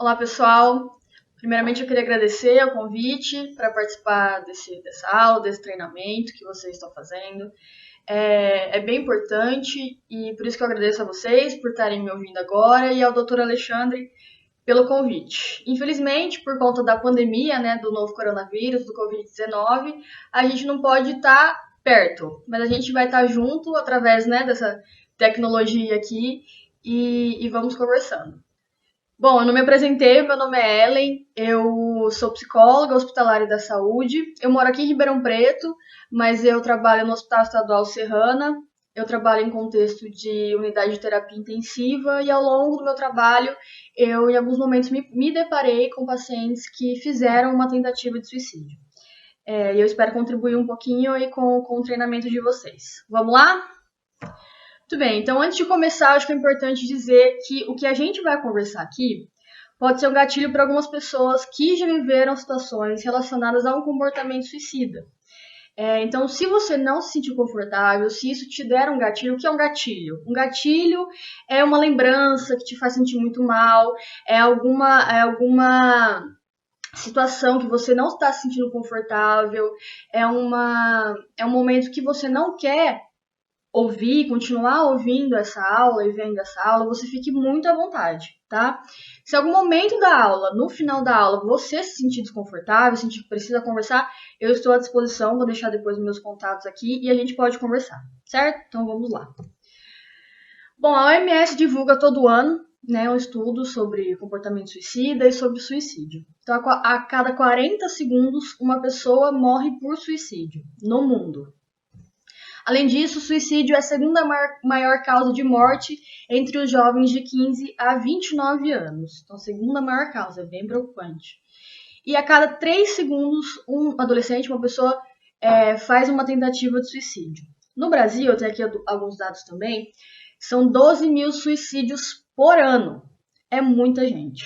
Olá, pessoal. Primeiramente, eu queria agradecer o convite para participar dessa aula, desse treinamento que vocês estão fazendo. É bem importante e por isso que eu agradeço a vocês por estarem me ouvindo agora e ao Dr. Alexandre pelo convite. Infelizmente, por conta da pandemia, né, do novo coronavírus, do Covid-19, a gente não pode estar perto, mas a gente vai estar junto através, né, dessa tecnologia aqui e vamos conversando. Bom, eu não me apresentei, meu nome é Ellen, eu sou psicóloga hospitalar da saúde, eu moro aqui em Ribeirão Preto, mas eu trabalho no Hospital Estadual Serrana, eu trabalho em contexto de unidade de terapia intensiva e ao longo do meu trabalho eu em alguns momentos me deparei com pacientes que fizeram uma tentativa de suicídio. E eu espero contribuir um pouquinho aí com o treinamento de vocês. Vamos lá? Muito bem, então antes de começar, acho que é importante dizer que o que a gente vai conversar aqui pode ser um gatilho para algumas pessoas que já viveram situações relacionadas a um comportamento suicida. Então, se você não se sentir confortável, se isso te der um gatilho, o que é um gatilho? Um gatilho é uma lembrança que te faz sentir muito mal, é alguma situação que você não está se sentindo confortável, é um momento que você não quer ouvir, continuar ouvindo essa aula e vendo essa aula, você fique muito à vontade, tá? Se algum momento da aula, no final da aula, você se sentir desconfortável, sentir que precisa conversar, eu estou à disposição, vou deixar depois meus contatos aqui e a gente pode conversar, certo? Então vamos lá. Bom, a OMS divulga todo ano, né, um estudo sobre comportamento suicida e sobre suicídio. Então, a cada 40 segundos, uma pessoa morre por suicídio no mundo. Além disso, o suicídio é a segunda maior causa de morte entre os jovens de 15 a 29 anos. Então, a segunda maior causa, é bem preocupante. E a cada 3 segundos, um adolescente, uma pessoa, faz uma tentativa de suicídio. No Brasil, eu tenho aqui alguns dados também, são 12 mil suicídios por ano. É muita gente.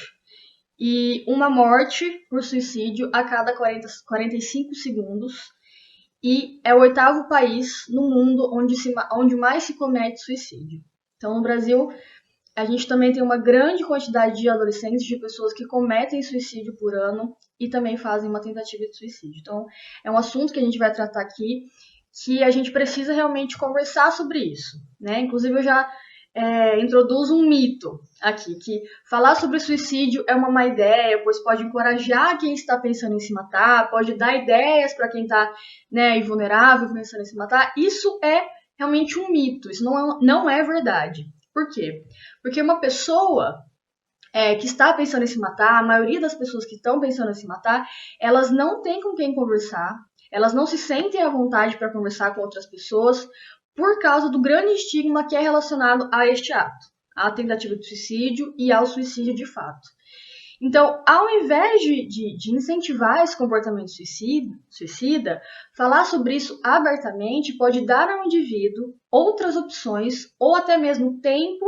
E uma morte por suicídio a cada 45 segundos. E é o 8º país no mundo onde mais se comete suicídio. Então, no Brasil, a gente também tem uma grande quantidade de adolescentes, de pessoas que cometem suicídio por ano e também fazem uma tentativa de suicídio. Então, é um assunto que a gente vai tratar aqui, que a gente precisa realmente conversar sobre isso, né? Inclusive, eu já introduzo um mito aqui, que falar sobre suicídio é uma má ideia, pois pode encorajar quem está pensando em se matar, pode dar ideias para quem está, né, vulnerável, pensando em se matar. Isso é realmente um mito, isso não é verdade. Por quê? Porque uma pessoa que está pensando em se matar, a maioria das pessoas que estão pensando em se matar, elas não têm com quem conversar, elas não se sentem à vontade para conversar com outras pessoas, por causa do grande estigma que é relacionado a este ato, à tentativa de suicídio e ao suicídio de fato. Então, ao invés de incentivar esse comportamento suicida, falar sobre isso abertamente pode dar ao indivíduo outras opções ou até mesmo tempo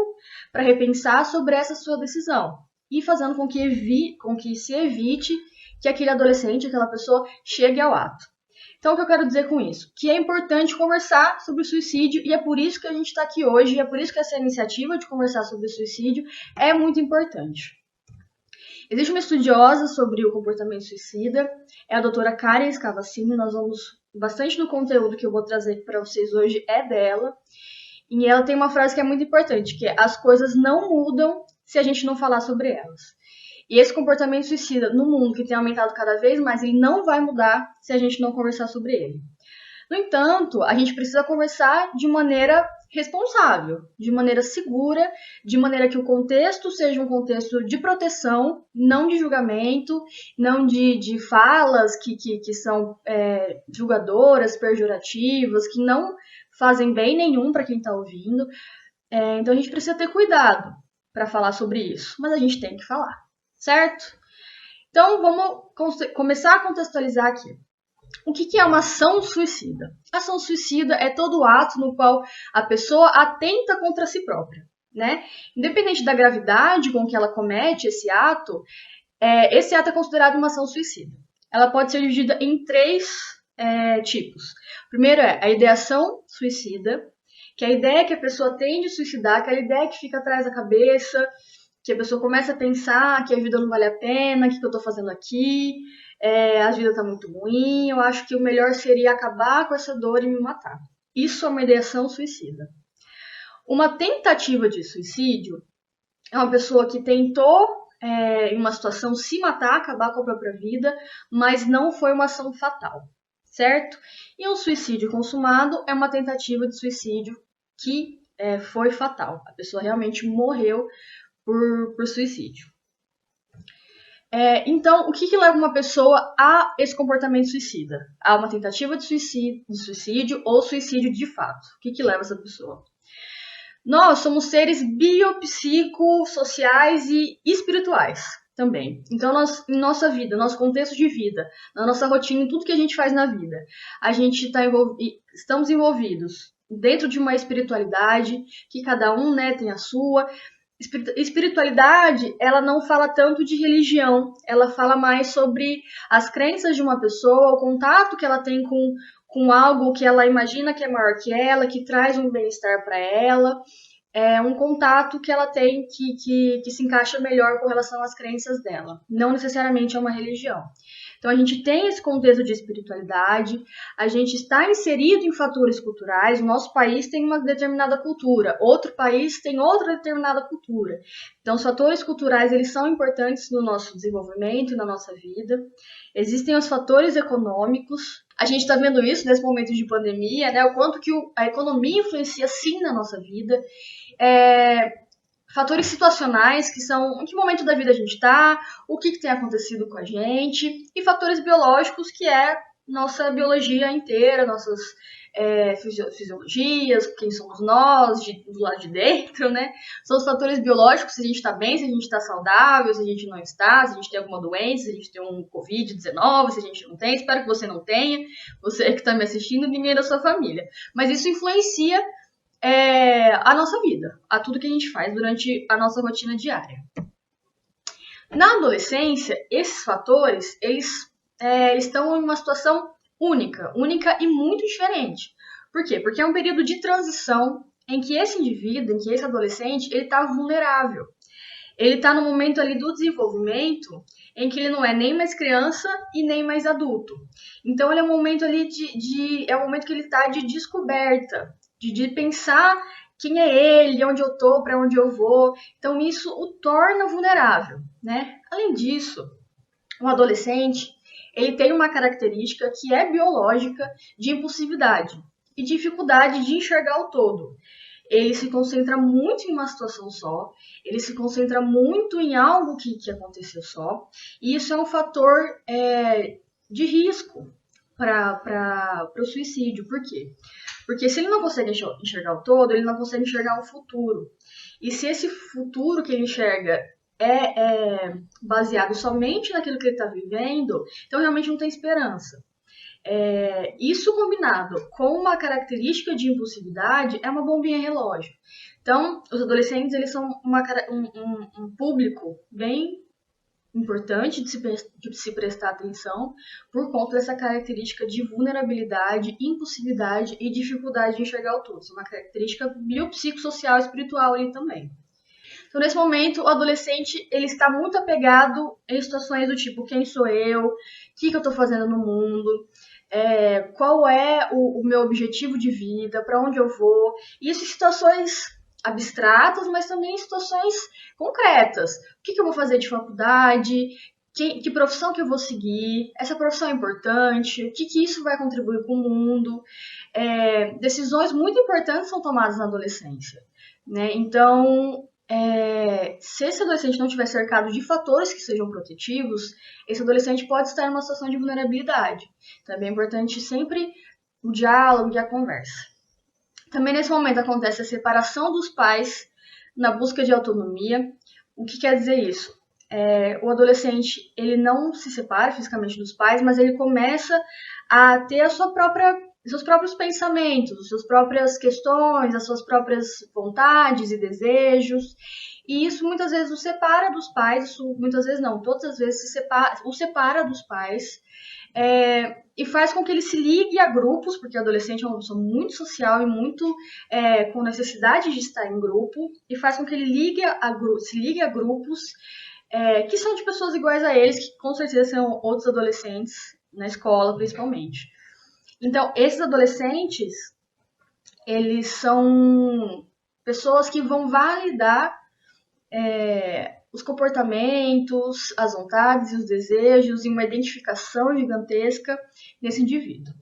para repensar sobre essa sua decisão e fazendo com que se evite que aquele adolescente, aquela pessoa, chegue ao ato. Então, o que eu quero dizer com isso? Que é importante conversar sobre o suicídio e é por isso que a gente está aqui hoje, e é por isso que essa iniciativa de conversar sobre o suicídio é muito importante. Existe uma estudiosa sobre o comportamento suicida, é a doutora Karen Scavacini, bastante do conteúdo que eu vou trazer para vocês hoje é dela, e ela tem uma frase que é muito importante, que é: as coisas não mudam se a gente não falar sobre elas. E esse comportamento suicida no mundo, que tem aumentado cada vez mais, ele não vai mudar se a gente não conversar sobre ele. No entanto, a gente precisa conversar de maneira responsável, de maneira segura, de maneira que o contexto seja um contexto de proteção, não de julgamento, não de falas que são julgadoras, pejorativas, que não fazem bem nenhum para quem está ouvindo. Então a gente precisa ter cuidado para falar sobre isso, mas a gente tem que falar, certo? Então vamos começar a contextualizar aqui. O que é uma ação suicida? Ação suicida é todo ato no qual a pessoa atenta contra si própria, né? Independente da gravidade com que ela comete esse ato é considerado uma ação suicida. Ela pode ser dividida em 3 tipos. Primeiro é a ideação suicida, que é a ideia que a pessoa tem de suicidar, aquela ideia que fica atrás da cabeça, que a pessoa começa a pensar que a vida não vale a pena, o que eu estou fazendo aqui, a vida está muito ruim, eu acho que o melhor seria acabar com essa dor e me matar. Isso é uma ideação suicida. Uma tentativa de suicídio é uma pessoa que tentou, em uma situação, se matar, acabar com a própria vida, mas não foi uma ação fatal, certo? E um suicídio consumado é uma tentativa de suicídio que foi fatal. A pessoa realmente morreu por suicídio. Então, o que leva uma pessoa a esse comportamento suicida? A uma tentativa de suicídio ou suicídio de fato? O que leva essa pessoa? Nós somos seres biopsicossociais e espirituais também. Então, em nossa vida, nosso contexto de vida, na nossa rotina, em tudo que a gente faz na vida, a gente estamos envolvidos dentro de uma espiritualidade que cada um, tem a sua. Espiritualidade, ela não fala tanto de religião, ela fala mais sobre as crenças de uma pessoa, o contato que ela tem com algo que ela imagina que é maior que ela, que traz um bem-estar para ela, é um contato que ela tem que se encaixa melhor com relação às crenças dela, não necessariamente é uma religião. Então, a gente tem esse contexto de espiritualidade, a gente está inserido em fatores culturais, o nosso país tem uma determinada cultura, outro país tem outra determinada cultura. Então, os fatores culturais, eles são importantes no nosso desenvolvimento e na nossa vida. Existem os fatores econômicos, a gente está vendo isso nesse momento de pandemia, o quanto que a economia influencia sim na nossa vida. Fatores situacionais, que são em que momento da vida a gente está, o que tem acontecido com a gente, e fatores biológicos, que é nossa biologia inteira, nossas fisiologias, quem somos nós, do lado de dentro, São os fatores biológicos, se a gente está bem, se a gente está saudável, se a gente não está, se a gente tem alguma doença, se a gente tem um Covid-19, se a gente não tem. Espero que você não tenha, você que está me assistindo, ninguém da sua família. Mas isso influencia a nossa vida, a tudo que a gente faz durante a nossa rotina diária. Na adolescência, esses fatores, eles estão em uma situação única e muito diferente. Por quê? Porque é um período de transição em que esse indivíduo, em que esse adolescente, ele está vulnerável. Ele está no momento ali do desenvolvimento em que ele não é nem mais criança e nem mais adulto. Então, ele é um momento ali é um momento que ele está de descoberta, de pensar quem é ele, onde eu estou, para onde eu vou. Então, isso o torna vulnerável, Além disso, o adolescente, ele tem uma característica que é biológica de impulsividade e dificuldade de enxergar o todo. Ele se concentra muito em uma situação só, ele se concentra muito em algo que aconteceu só, e isso é um fator de risco para o suicídio. Por quê? Porque se ele não consegue enxergar o todo, ele não consegue enxergar o futuro. E se esse futuro que ele enxerga é baseado somente naquilo que ele está vivendo, então realmente não tem esperança. Isso combinado com uma característica de impulsividade é uma bombinha relógio. Então, os adolescentes, eles são um público bem importante de se prestar atenção por conta dessa característica de vulnerabilidade, impulsividade e dificuldade de enxergar o todo. Isso é uma característica biopsicossocial e espiritual ali também. Então, nesse momento, o adolescente ele está muito apegado em situações do tipo: quem sou eu? O que eu estou fazendo no mundo? Qual é o meu objetivo de vida? Para onde eu vou? Isso em situações abstratas, mas também em situações concretas. O que eu vou fazer de faculdade? Que profissão que eu vou seguir? Essa profissão é importante? O que isso vai contribuir com o mundo? Decisões muito importantes são tomadas na adolescência, Então, se esse adolescente não estiver cercado de fatores que sejam protetivos, esse adolescente pode estar em uma situação de vulnerabilidade. Então, é bem importante sempre o diálogo e a conversa. Também nesse momento acontece a separação dos pais na busca de autonomia. O que quer dizer isso? O adolescente ele não se separa fisicamente dos pais, mas ele começa a ter os seus próprios pensamentos, as suas próprias questões, as suas próprias vontades e desejos. E isso muitas vezes o separa dos pais, muitas vezes não, todas as vezes o separa dos pais. E faz com que ele se ligue a grupos, porque o adolescente é uma pessoa muito social e muito com necessidade de estar em grupo, e faz com que ele se ligue a grupos que são de pessoas iguais a eles, que com certeza são outros adolescentes, na escola principalmente. Então, esses adolescentes, eles são pessoas que vão validar os comportamentos, as vontades e os desejos e uma identificação gigantesca nesse indivíduo.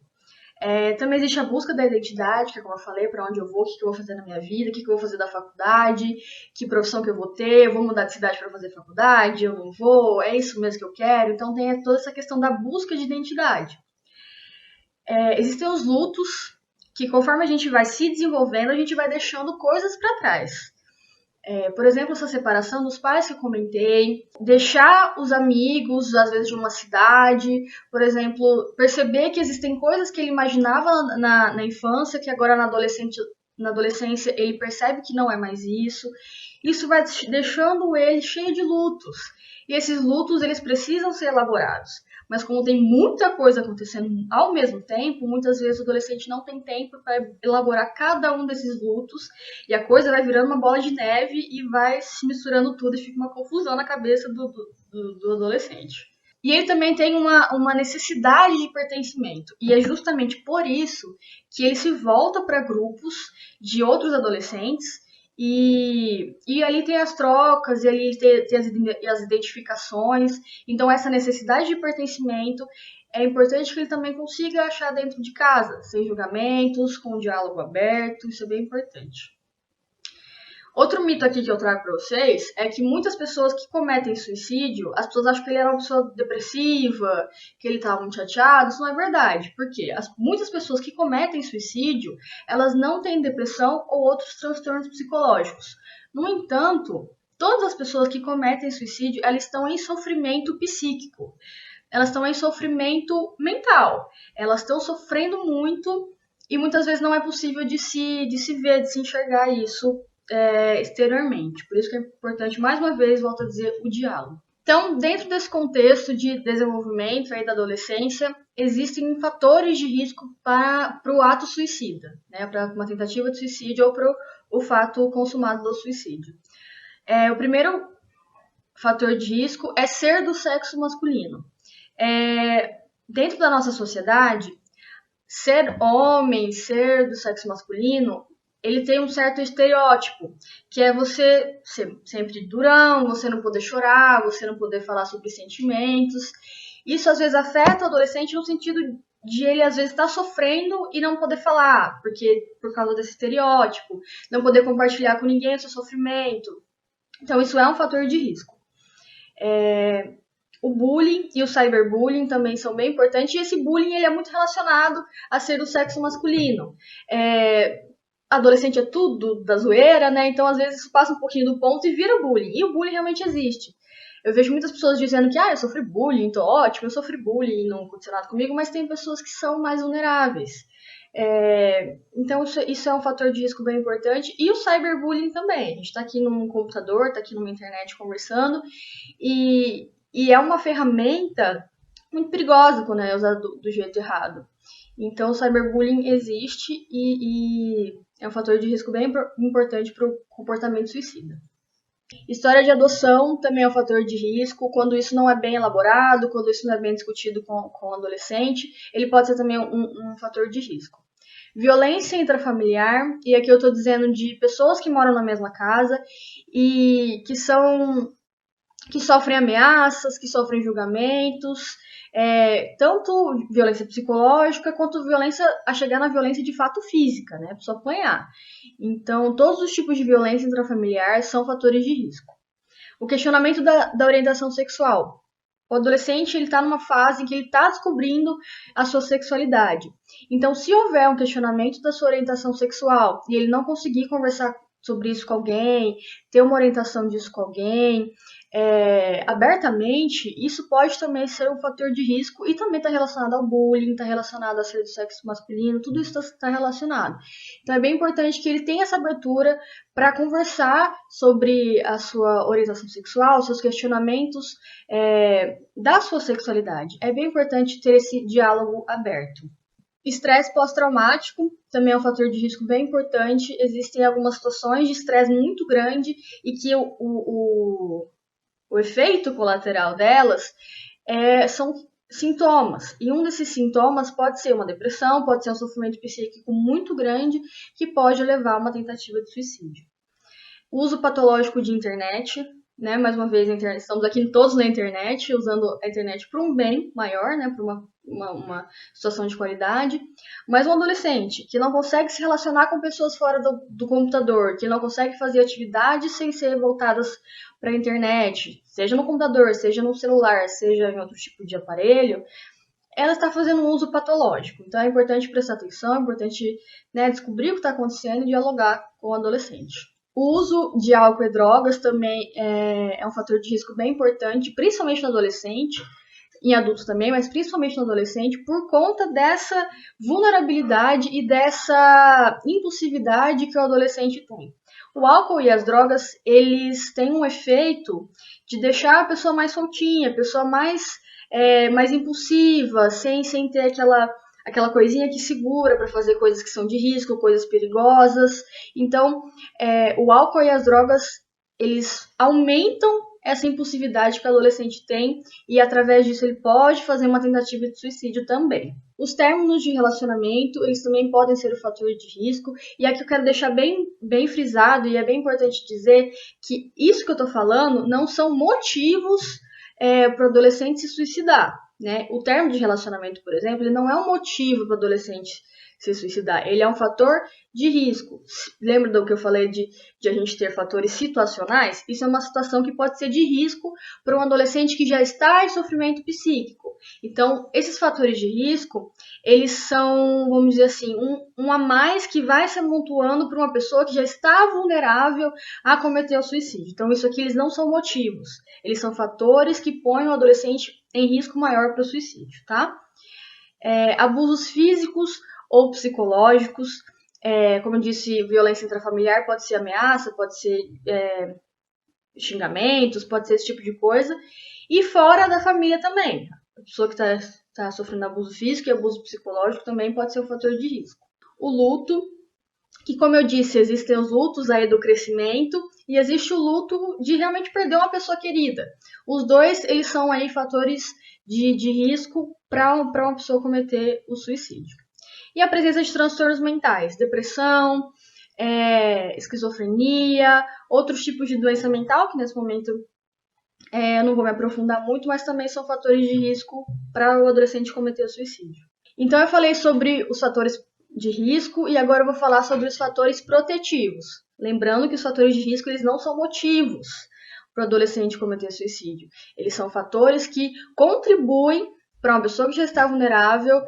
Também existe a busca da identidade, que é como eu falei, para onde eu vou, o que eu vou fazer na minha vida, o que eu vou fazer da faculdade, que profissão que eu vou ter, eu vou mudar de cidade para fazer faculdade, eu não vou, é isso mesmo que eu quero. Então tem toda essa questão da busca de identidade. Existem os lutos, que conforme a gente vai se desenvolvendo, a gente vai deixando coisas para trás. Por exemplo, essa separação dos pais que eu comentei, deixar os amigos, às vezes, de uma cidade, por exemplo, perceber que existem coisas que ele imaginava na infância, que agora na adolescência ele percebe que não é mais isso. Isso vai deixando ele cheio de lutos. E esses lutos, eles precisam ser elaborados. Mas como tem muita coisa acontecendo ao mesmo tempo, muitas vezes o adolescente não tem tempo para elaborar cada um desses lutos, e a coisa vai virando uma bola de neve e vai se misturando tudo e fica uma confusão na cabeça do adolescente. E ele também tem uma necessidade de pertencimento, e é justamente por isso que ele se volta para grupos de outros adolescentes, e ali tem as trocas, e ali tem as identificações. Então essa necessidade de pertencimento é importante que ele também consiga achar dentro de casa, sem julgamentos, com um diálogo aberto, isso é bem importante. Outro mito aqui que eu trago para vocês é que muitas pessoas que cometem suicídio, as pessoas acham que ele era uma pessoa depressiva, que ele estava muito chateado. Isso não é verdade. Por quê? Muitas pessoas que cometem suicídio, elas não têm depressão ou outros transtornos psicológicos. No entanto, todas as pessoas que cometem suicídio, elas estão em sofrimento psíquico. Elas estão em sofrimento mental. Elas estão sofrendo muito e muitas vezes não é possível de se ver, de se enxergar isso exteriormente. Por isso que é importante, mais uma vez, volto a dizer, o diálogo. Então, dentro desse contexto de desenvolvimento aí da adolescência, existem fatores de risco para o ato suicida, né, para uma tentativa de suicídio ou para o fato consumado do suicídio. O primeiro fator de risco é ser do sexo masculino. Dentro da nossa sociedade, ser homem, ser do sexo masculino, ele tem um certo estereótipo, que é você ser sempre durão, você não poder chorar, você não poder falar sobre sentimentos. Isso às vezes afeta o adolescente no sentido de ele às vezes estar sofrendo e não poder falar, por causa desse estereótipo, não poder compartilhar com ninguém o seu sofrimento. Então isso é um fator de risco. O bullying e o cyberbullying também são bem importantes, e esse bullying ele é muito relacionado a ser do sexo masculino. Adolescente é tudo da zoeira, né? Então, às vezes, isso passa um pouquinho do ponto e vira bullying. E o bullying realmente existe. Eu vejo muitas pessoas dizendo que, eu sofri bullying, então ótimo, eu sofri bullying, não aconteceu nada comigo, mas tem pessoas que são mais vulneráveis. Então, isso é um fator de risco bem importante. E o cyberbullying também. A gente está aqui num computador, está aqui numa internet conversando, e é uma ferramenta muito perigosa quando é usada do jeito errado. Então, o cyberbullying existe e é um fator de risco bem importante para o comportamento suicida. História de adoção também é um fator de risco. Quando isso não é bem elaborado, quando isso não é bem discutido com o adolescente, ele pode ser também um fator de risco. Violência intrafamiliar, e aqui eu estou dizendo de pessoas que moram na mesma casa e que sofrem ameaças, que sofrem julgamentos, tanto violência psicológica quanto violência a chegar na violência de fato física, né? A pessoa apanhar. Então, todos os tipos de violência intrafamiliar são fatores de risco. O questionamento da orientação sexual. O adolescente está numa fase em que ele está descobrindo a sua sexualidade. Então, se houver um questionamento da sua orientação sexual e ele não conseguir conversar sobre isso com alguém, ter uma orientação disso com alguém, abertamente, isso pode também ser um fator de risco e também está relacionado ao bullying, está relacionado a ser do sexo masculino, tudo isso está relacionado. Então é bem importante que ele tenha essa abertura para conversar sobre a sua orientação sexual, seus questionamentos da sua sexualidade. É bem importante ter esse diálogo aberto. Estresse pós-traumático também é um fator de risco bem importante. Existem algumas situações de estresse muito grande e que o efeito colateral delas são sintomas. E um desses sintomas pode ser uma depressão, pode ser um sofrimento psíquico muito grande que pode levar a uma tentativa de suicídio. Uso patológico de internet, né? Mais uma vez, estamos aqui todos na internet, usando a internet para um bem maior, né? Para uma situação de qualidade. Mas um adolescente que não consegue se relacionar com pessoas fora do computador, que não consegue fazer atividades sem ser voltadas para a internet, seja no computador, seja no celular, seja em outro tipo de aparelho, ela está fazendo um uso patológico. Então é importante prestar atenção, é importante, né, descobrir o que está acontecendo e dialogar com o adolescente. O uso de álcool e drogas também é um fator de risco bem importante, principalmente no adolescente, em adultos também, mas principalmente no adolescente, por conta dessa vulnerabilidade e dessa impulsividade que o adolescente tem. O álcool e as drogas, eles têm um efeito de deixar a pessoa mais soltinha, a pessoa mais impulsiva, sem ter aquela coisinha que segura para fazer coisas que são de risco, coisas perigosas. Então, o álcool e as drogas, eles aumentam essa impulsividade que o adolescente tem e, através disso, ele pode fazer uma tentativa de suicídio também. Os términos de relacionamento, eles também podem ser um fator de risco. E aqui eu quero deixar bem frisado, e é bem importante dizer que isso que eu estou falando não são motivos para o adolescente se suicidar. Né? O término de relacionamento, por exemplo, ele não é um motivo para o adolescente se suicidar, ele é um fator de risco. Lembra do que eu falei de a gente ter fatores situacionais? Isso é uma situação que pode ser de risco para um adolescente que já está em sofrimento psíquico. Então, esses fatores de risco, eles são, vamos dizer assim, um a mais que vai se amontoando para uma pessoa que já está vulnerável a cometer o suicídio. Então, isso aqui eles não são motivos, eles são fatores que põem o adolescente em risco maior para o suicídio, tá? Abusos físicos ou psicológicos, como eu disse, violência intrafamiliar pode ser ameaça, pode ser xingamentos, pode ser esse tipo de coisa, e fora da família também. A pessoa que está sofrendo abuso físico e abuso psicológico também pode ser um fator de risco. O luto, que como eu disse, existem os lutos aí do crescimento e existe o luto de realmente perder uma pessoa querida. Os dois, eles são aí fatores de risco para uma pessoa cometer o suicídio. E a presença de transtornos mentais, depressão, esquizofrenia, outros tipos de doença mental, que nesse momento eu não vou me aprofundar muito, mas também são fatores de risco para o adolescente cometer o suicídio. Então eu falei sobre os fatores de risco e agora eu vou falar sobre os fatores protetivos. Lembrando que os fatores de risco eles não são motivos para o adolescente cometer suicídio. Eles são fatores que contribuem para uma pessoa que já está vulnerável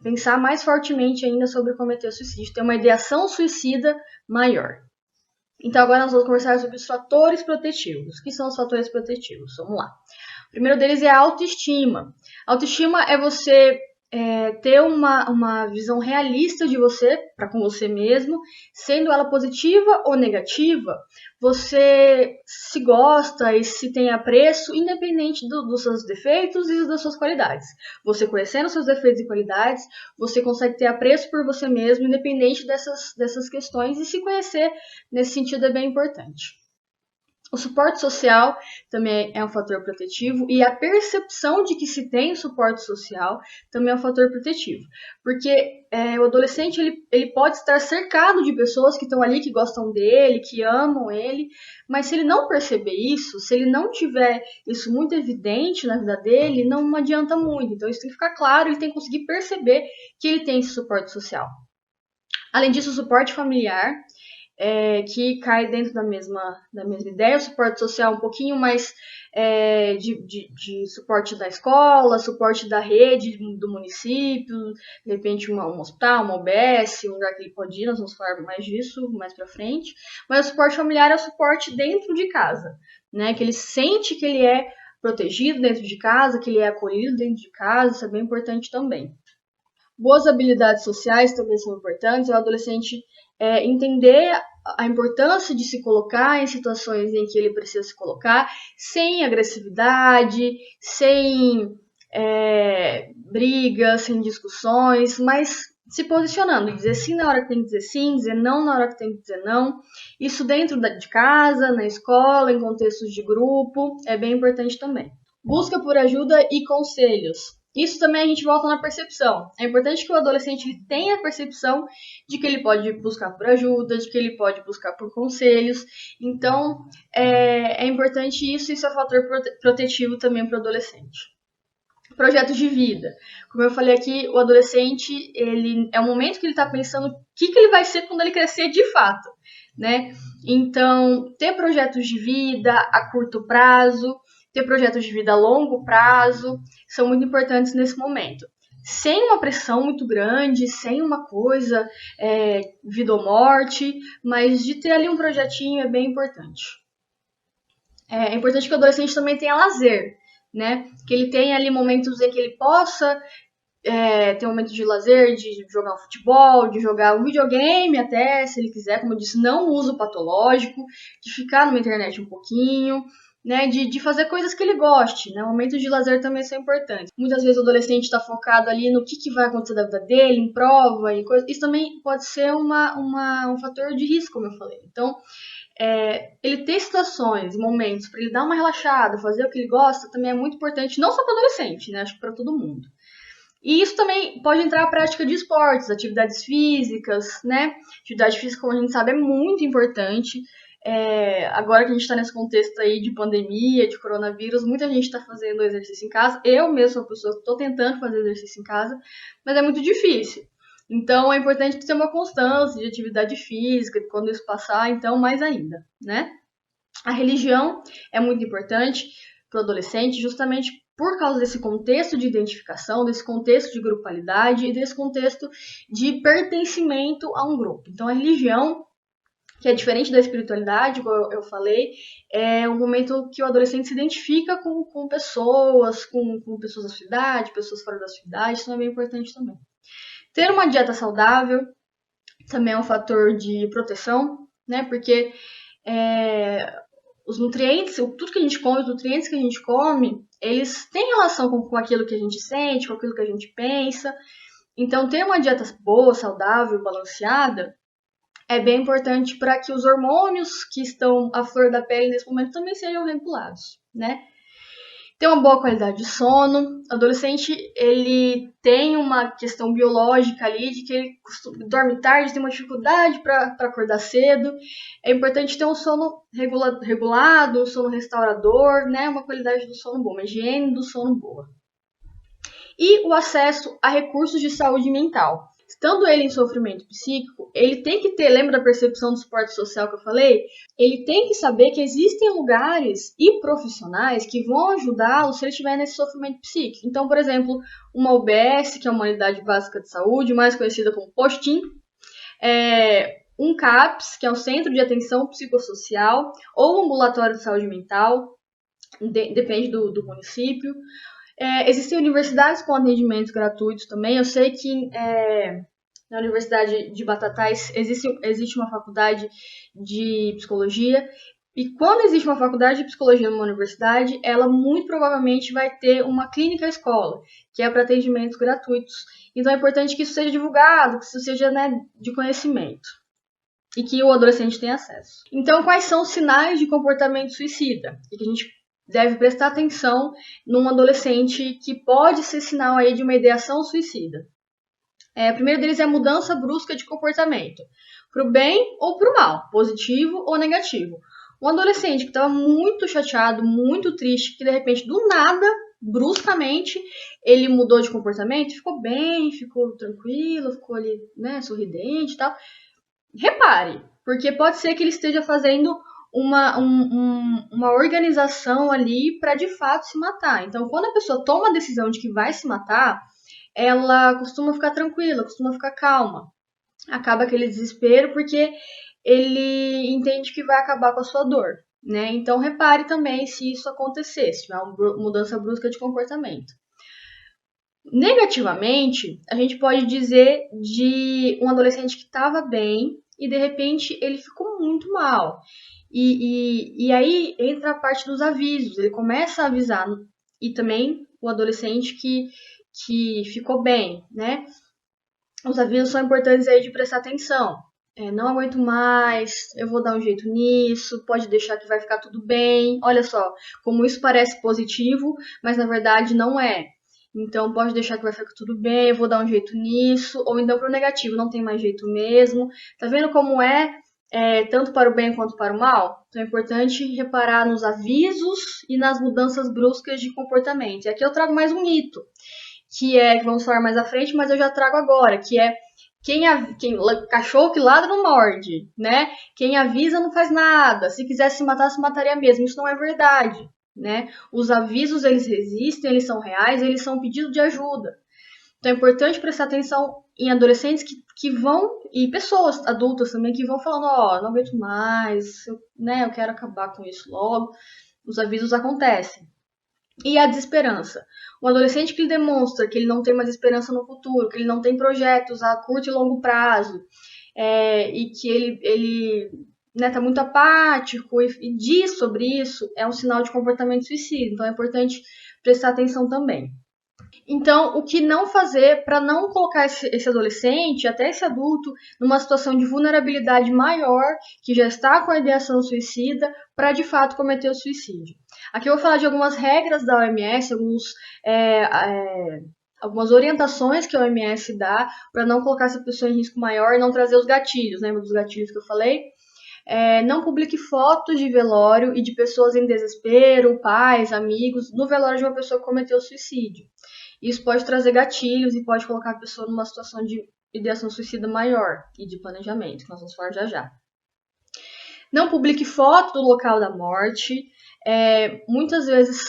pensar mais fortemente ainda sobre cometer suicídio, ter uma ideação suicida maior. Então agora nós vamos conversar sobre os fatores protetivos. O que são os fatores protetivos? Vamos lá. O primeiro deles é a autoestima. Autoestima é você ter uma visão realista de você, para com você mesmo, sendo ela positiva ou negativa, você se gosta e se tem apreço, independente dos seus defeitos e das suas qualidades. Você conhecendo seus defeitos e qualidades, você consegue ter apreço por você mesmo, independente dessas questões, e se conhecer nesse sentido é bem importante. O suporte social também é um fator protetivo e a percepção de que se tem suporte social também é um fator protetivo. Porque o adolescente ele pode estar cercado de pessoas que estão ali, que gostam dele, que amam ele, mas se ele não perceber isso, se ele não tiver isso muito evidente na vida dele, não adianta muito. Então isso tem que ficar claro, ele tem que conseguir perceber que ele tem esse suporte social. Além disso, o suporte familiar que cai dentro da mesma ideia, o suporte social um pouquinho mais de suporte da escola, suporte da rede do município, de repente um hospital, uma UBS, um lugar que ele pode ir, nós vamos falar mais disso mais pra frente. Mas o suporte familiar é o suporte dentro de casa, né? Que ele sente que ele é protegido dentro de casa, que ele é acolhido dentro de casa, isso é bem importante também. Boas habilidades sociais também são importantes, o adolescente entender a importância de se colocar em situações em que ele precisa se colocar, sem agressividade, sem brigas, sem discussões, mas se posicionando, dizer sim na hora que tem que dizer sim, dizer não na hora que tem que dizer não. Isso dentro de casa, na escola, em contextos de grupo, é bem importante também. Busca por ajuda e conselhos. Isso também a gente volta na percepção. É importante que o adolescente tenha a percepção de que ele pode buscar por ajuda, de que ele pode buscar por conselhos. Então, é importante isso é um fator protetivo também para o adolescente. Projetos de vida. Como eu falei aqui, o adolescente, ele é o momento que ele está pensando o que ele vai ser quando ele crescer de fato, né? Então, ter projetos de vida a curto prazo, ter projetos de vida a longo prazo, são muito importantes nesse momento. Sem uma pressão muito grande, sem uma coisa, vida ou morte, mas de ter ali um projetinho é bem importante. É importante que o adolescente também tenha lazer, né? Que ele tenha ali momentos em que ele possa ter um momento de lazer, de jogar um futebol, de jogar um videogame até, se ele quiser, como eu disse, não uso patológico, de ficar na internet um pouquinho, né, de fazer coisas que ele goste, né, momentos de lazer também são importantes. Muitas vezes o adolescente está focado ali no que vai acontecer da vida dele, em prova e coisa. Isso também pode ser um fator de risco, como eu falei. Então, ele ter situações, momentos para ele dar uma relaxada, fazer o que ele gosta, também é muito importante, não só para adolescente, né, acho que para todo mundo. E isso também pode entrar a prática de esportes, atividades físicas, né? Atividade física, como a gente sabe, é muito importante. Agora que a gente está nesse contexto aí de pandemia, de coronavírus, muita gente está fazendo exercício em casa. Eu mesmo sou uma pessoa que estou tentando fazer exercício em casa, mas é muito difícil. Então, é importante ter uma constância de atividade física, quando isso passar, então, mais ainda, né? A religião é muito importante para o adolescente, justamente por causa desse contexto de identificação, desse contexto de grupalidade e desse contexto de pertencimento a um grupo. Então, a religião, que é diferente da espiritualidade, como eu falei, é um momento que o adolescente se identifica com pessoas, com pessoas da sua idade, pessoas fora da sua idade, isso é bem importante também. Ter uma dieta saudável também é um fator de proteção, né? Porque os nutrientes, tudo que a gente come, os nutrientes que a gente come, eles têm relação com aquilo que a gente sente, com aquilo que a gente pensa. Então, ter uma dieta boa, saudável, balanceada, é bem importante para que os hormônios que estão à flor da pele nesse momento também sejam regulados, né? Ter uma boa qualidade de sono. O adolescente, ele tem uma questão biológica ali de que ele dorme tarde, tem uma dificuldade para acordar cedo. É importante ter um sono regulado, um sono restaurador, né? Uma qualidade do sono boa, uma higiene do sono boa. E o acesso a recursos de saúde mental. Estando ele em sofrimento psíquico, ele tem que ter, lembra da percepção do suporte social que eu falei? Ele tem que saber que existem lugares e profissionais que vão ajudá-lo se ele estiver nesse sofrimento psíquico. Então, por exemplo, uma UBS, que é uma unidade básica de saúde, mais conhecida como postim, um CAPS, que é o Centro de Atenção Psicossocial, ou um ambulatório de saúde mental, depende do município. Existem universidades com atendimentos gratuitos também. Eu sei que na Universidade de Batatais existe uma faculdade de psicologia. E quando existe uma faculdade de psicologia numa universidade, ela muito provavelmente vai ter uma clínica escola, que é para atendimentos gratuitos. Então é importante que isso seja divulgado, que isso seja, né, de conhecimento. E que o adolescente tenha acesso. Então, quais são os sinais de comportamento suicida? E que a gente deve prestar atenção num adolescente que pode ser sinal aí de uma ideação suicida. O primeiro deles é a mudança brusca de comportamento, para o bem ou para o mal, positivo ou negativo. Um adolescente que estava muito chateado, muito triste, que de repente, do nada, bruscamente, ele mudou de comportamento, ficou bem, ficou tranquilo, ficou ali, né, sorridente e tal. Repare, Porque pode ser que ele esteja fazendo uma organização ali para de fato se matar. Então, quando a pessoa toma a decisão de que vai se matar, ela costuma ficar tranquila, costuma ficar calma. Acaba aquele desespero porque ele entende que vai acabar com a sua dor, né? Então, repare também se isso acontecer, se tiver uma mudança brusca de comportamento. Negativamente, a gente pode dizer de um adolescente que estava bem e de repente ele ficou muito mal. E aí entra a parte dos avisos, ele começa a avisar, e também o adolescente que ficou bem, né? Os avisos são importantes aí de prestar atenção. Não aguento mais, eu vou dar um jeito nisso, pode deixar que vai ficar tudo bem. Olha só, como isso parece positivo, mas na verdade não é. Então pode deixar que vai ficar tudo bem, eu vou dar um jeito nisso. Ou então para o negativo, não tem mais jeito mesmo. Tá vendo como tanto para o bem quanto para o mal? Então é importante reparar nos avisos e nas mudanças bruscas de comportamento. E aqui eu trago mais um mito, que vamos falar mais à frente, mas eu já trago agora, que é cachorro que ladra não morde, né? Quem avisa não faz nada. Se quisesse se matar, se mataria mesmo. Isso não é verdade, né? Os avisos, eles existem, eles são reais, eles são pedido de ajuda. Então é importante prestar atenção em adolescentes que vão, e pessoas adultas também, que vão falando, não aguento mais, eu quero acabar com isso logo. Os avisos acontecem. E a desesperança. Um adolescente que demonstra que ele não tem mais esperança no futuro, que ele não tem projetos a curto e longo prazo, e que ele tá muito apático e diz sobre isso, é um sinal de comportamento suicida. Então é importante prestar atenção também. Então, o que não fazer para não colocar esse adolescente, até esse adulto, numa situação de vulnerabilidade maior, que já está com a ideação suicida, para de fato cometer o suicídio. Aqui eu vou falar de algumas regras da OMS, algumas orientações que a OMS dá para não colocar essa pessoa em risco maior e não trazer os gatilhos, lembra dos gatilhos que eu falei? Não publique fotos de velório e de pessoas em desespero, pais, amigos, no velório de uma pessoa que cometeu suicídio. Isso pode trazer gatilhos e pode colocar a pessoa numa situação de ideação suicida maior e de planejamento, que nós vamos falar já já. Não publique foto do local da morte. Muitas vezes,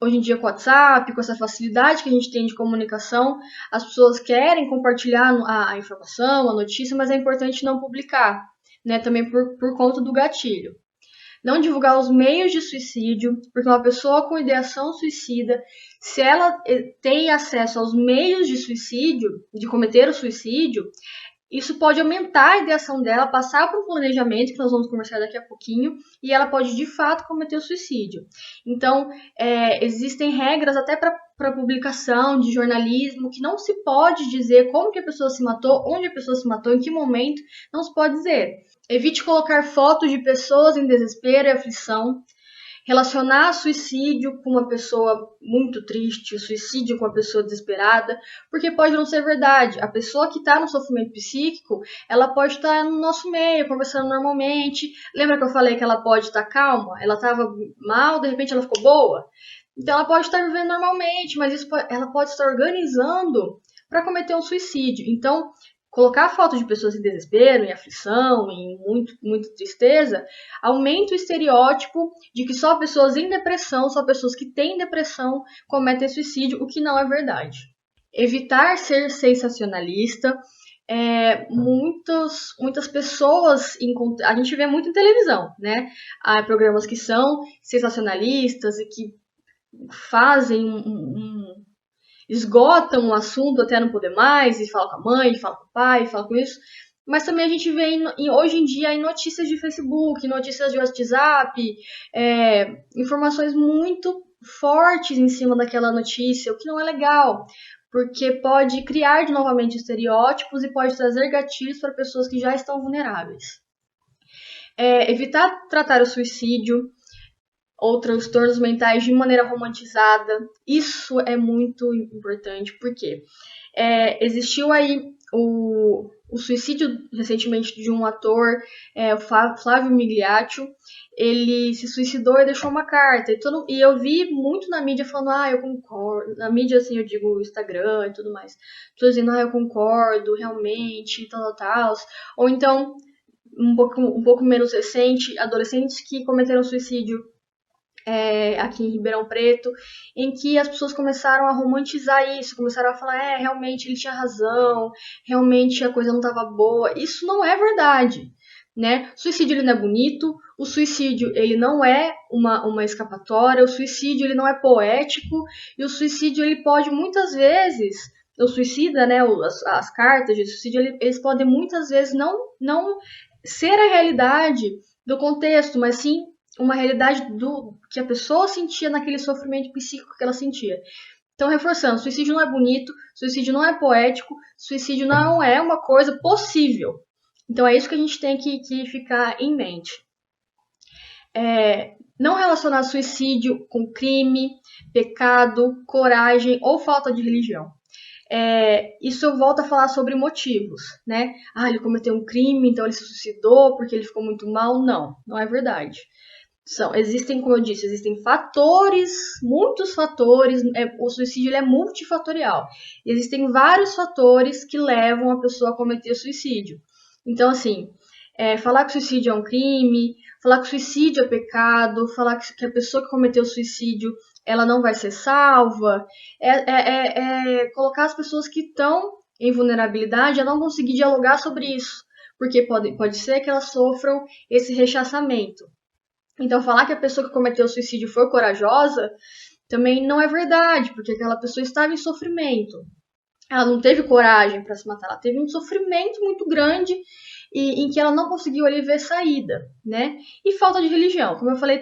hoje em dia, com o WhatsApp, com essa facilidade que a gente tem de comunicação, as pessoas querem compartilhar a informação, a notícia, mas é importante não publicar, né? Também por conta do gatilho. Não divulgar os meios de suicídio, porque uma pessoa com ideação suicida, se ela tem acesso aos meios de suicídio, de cometer o suicídio, isso pode aumentar a ideação dela, passar por um planejamento, que nós vamos conversar daqui a pouquinho, e ela pode de fato cometer o suicídio. Então, existem regras até para publicação de jornalismo, que não se pode dizer como que a pessoa se matou, onde a pessoa se matou, em que momento, não se pode dizer. Evite colocar fotos de pessoas em desespero e aflição. Relacionar suicídio com uma pessoa muito triste, suicídio com uma pessoa desesperada, porque pode não ser verdade. A pessoa que está no sofrimento psíquico, ela pode estar no nosso meio, conversando normalmente. Lembra que eu falei que ela pode estar calma? Ela estava mal, de repente ela ficou boa? Então ela pode estar vivendo normalmente, mas ela pode estar organizando para cometer um suicídio. Então, colocar fotos de pessoas em desespero, em aflição, em muita tristeza, aumenta o estereótipo de que só pessoas em depressão, só pessoas que têm depressão cometem suicídio, o que não é verdade. Evitar ser sensacionalista. Muitas pessoas, a gente vê muito em televisão, né? Há programas que são sensacionalistas e que fazem esgotam o assunto até não poder mais, e fala com a mãe, fala com o pai, fala com isso. Mas também a gente vê hoje em dia em notícias de Facebook, notícias de WhatsApp, informações muito fortes em cima daquela notícia, o que não é legal, porque pode criar novamente estereótipos e pode trazer gatilhos para pessoas que já estão vulneráveis. Evitar tratar o suicídio ou transtornos mentais de maneira romantizada. Isso é muito importante, porque existiu aí o suicídio recentemente de um ator, o Flávio Migliaccio. Ele se suicidou e deixou uma carta. E eu vi muito na mídia falando, eu concordo. Na mídia, assim, eu digo Instagram e tudo mais. Pessoas dizendo, eu concordo, realmente, tal. Ou então, um pouco menos recente, adolescentes que cometeram suicídio aqui em Ribeirão Preto, em que as pessoas começaram a romantizar isso, começaram a falar, realmente ele tinha razão, realmente a coisa não estava boa. Isso não é verdade, né? O suicídio ele não é bonito, o suicídio ele não é uma escapatória, o suicídio ele não é poético, e o suicídio ele pode muitas vezes, o suicida, né, as cartas de suicídio, eles podem muitas vezes não ser a realidade do contexto, mas sim uma realidade do que a pessoa sentia naquele sofrimento psíquico que ela sentia. Então, reforçando, suicídio não é bonito, suicídio não é poético, suicídio não é uma coisa possível. Então, é isso que a gente tem que ficar em mente. Não relacionar suicídio com crime, pecado, coragem ou falta de religião. Isso eu volto a falar sobre motivos, né? Ele cometeu um crime, então ele se suicidou porque ele ficou muito mal. Não é verdade. Existem, como eu disse, existem fatores, muitos fatores, o suicídio ele é multifatorial. Existem vários fatores que levam a pessoa a cometer suicídio. Então, assim, falar que suicídio é um crime, falar que suicídio é pecado, falar que a pessoa que cometeu suicídio ela não vai ser salva, colocar as pessoas que estão em vulnerabilidade a não conseguir dialogar sobre isso, porque pode ser que elas sofram esse rechaçamento. Então, falar que a pessoa que cometeu o suicídio foi corajosa também não é verdade, porque aquela pessoa estava em sofrimento. Ela não teve coragem para se matar, ela teve um sofrimento muito grande em que ela não conseguiu ali ver saída, né? E falta de religião. Como eu falei,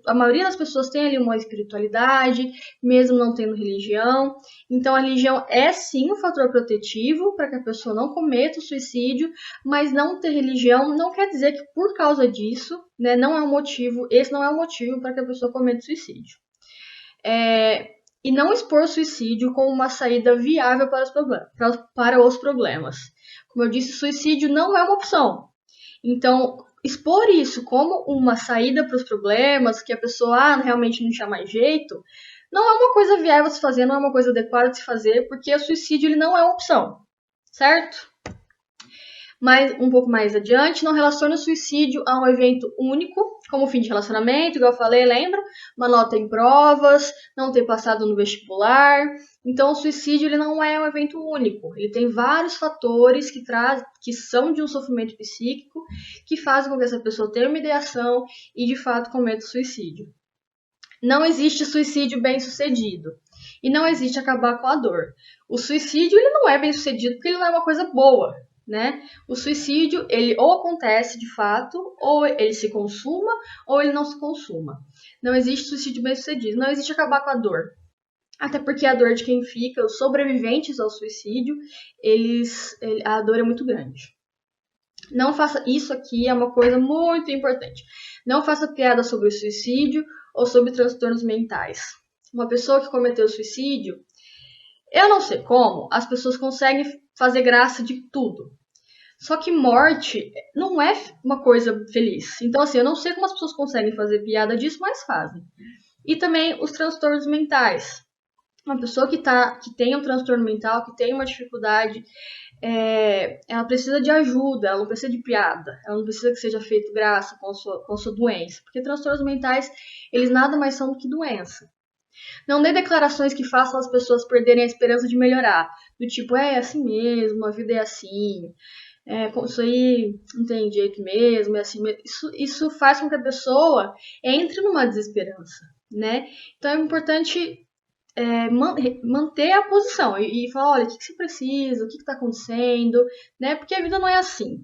a maioria das pessoas tem ali uma espiritualidade, mesmo não tendo religião. Então, a religião é sim um fator protetivo para que a pessoa não cometa o suicídio, mas não ter religião não quer dizer que por causa disso, né, não é um motivo, esse não é um motivo para que a pessoa cometa suicídio. E não expor o suicídio como uma saída viável para os problemas. Como eu disse, suicídio não é uma opção. Então, expor isso como uma saída para os problemas, que a pessoa realmente não tinha mais jeito, não é uma coisa viável de se fazer, não é uma coisa adequada de se fazer, porque o suicídio ele não é uma opção, certo? Mas um pouco mais adiante, não relaciona o suicídio a um evento único, como fim de relacionamento, igual eu falei, lembra? Uma nota em provas, não ter passado no vestibular. Então, o suicídio ele não é um evento único. Ele tem vários fatores que são de um sofrimento psíquico, que fazem com que essa pessoa tenha uma ideação e, de fato, cometa suicídio. Não existe suicídio bem-sucedido. E não existe acabar com a dor. O suicídio ele não é bem-sucedido porque ele não é uma coisa boa. Né? O suicídio, ele ou acontece de fato, ou ele se consuma, ou ele não se consuma. Não existe suicídio bem-sucedido, não existe acabar com a dor. Até porque a dor de quem fica, os sobreviventes ao suicídio, a dor é muito grande. Não faça, isso aqui é uma coisa muito importante. Não faça piada sobre o suicídio ou sobre transtornos mentais. Uma pessoa que cometeu suicídio, eu não sei como, as pessoas conseguem fazer graça de tudo. Só que morte não é uma coisa feliz. Então, assim, eu não sei como as pessoas conseguem fazer piada disso, mas fazem. E também os transtornos mentais. Uma pessoa que tem um transtorno mental, que tem uma dificuldade, ela precisa de ajuda, ela não precisa de piada, ela não precisa que seja feito graça com a sua doença. Porque transtornos mentais, eles nada mais são do que doença. Não dê declarações que façam as pessoas perderem a esperança de melhorar. Do tipo, é assim mesmo, a vida é assim, isso aí não tem jeito mesmo, é assim mesmo. Isso faz com que a pessoa entre numa desesperança, né? Então é importante manter a posição e falar, olha, o que você precisa, o que está acontecendo, né? Porque a vida não é assim.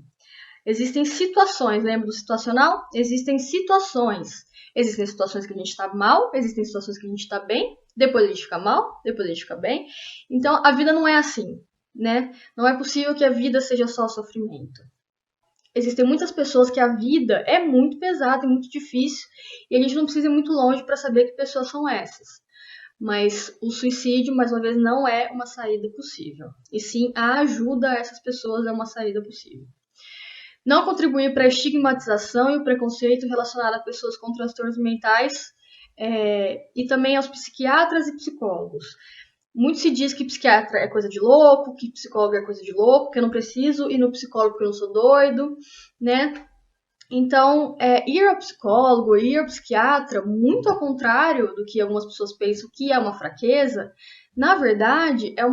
Existem situações, lembra do situacional? Existem situações. Existem situações que a gente está mal, existem situações que a gente está bem, depois a gente fica mal, depois a gente fica bem. Então, a vida não é assim, né? Não é possível que a vida seja só sofrimento. Existem muitas pessoas que a vida é muito pesada e muito difícil, e a gente não precisa ir muito longe para saber que pessoas são essas. Mas o suicídio, mais uma vez, não é uma saída possível. E sim, a ajuda a essas pessoas é uma saída possível. Não contribuir para a estigmatização e o preconceito relacionado a pessoas com transtornos mentais e também aos psiquiatras e psicólogos. Muito se diz que psiquiatra é coisa de louco, que psicólogo é coisa de louco, que eu não preciso ir no psicólogo porque eu não sou doido, né? Então, ir ao psicólogo, ir ao psiquiatra, muito ao contrário do que algumas pessoas pensam que é uma fraqueza, na verdade, é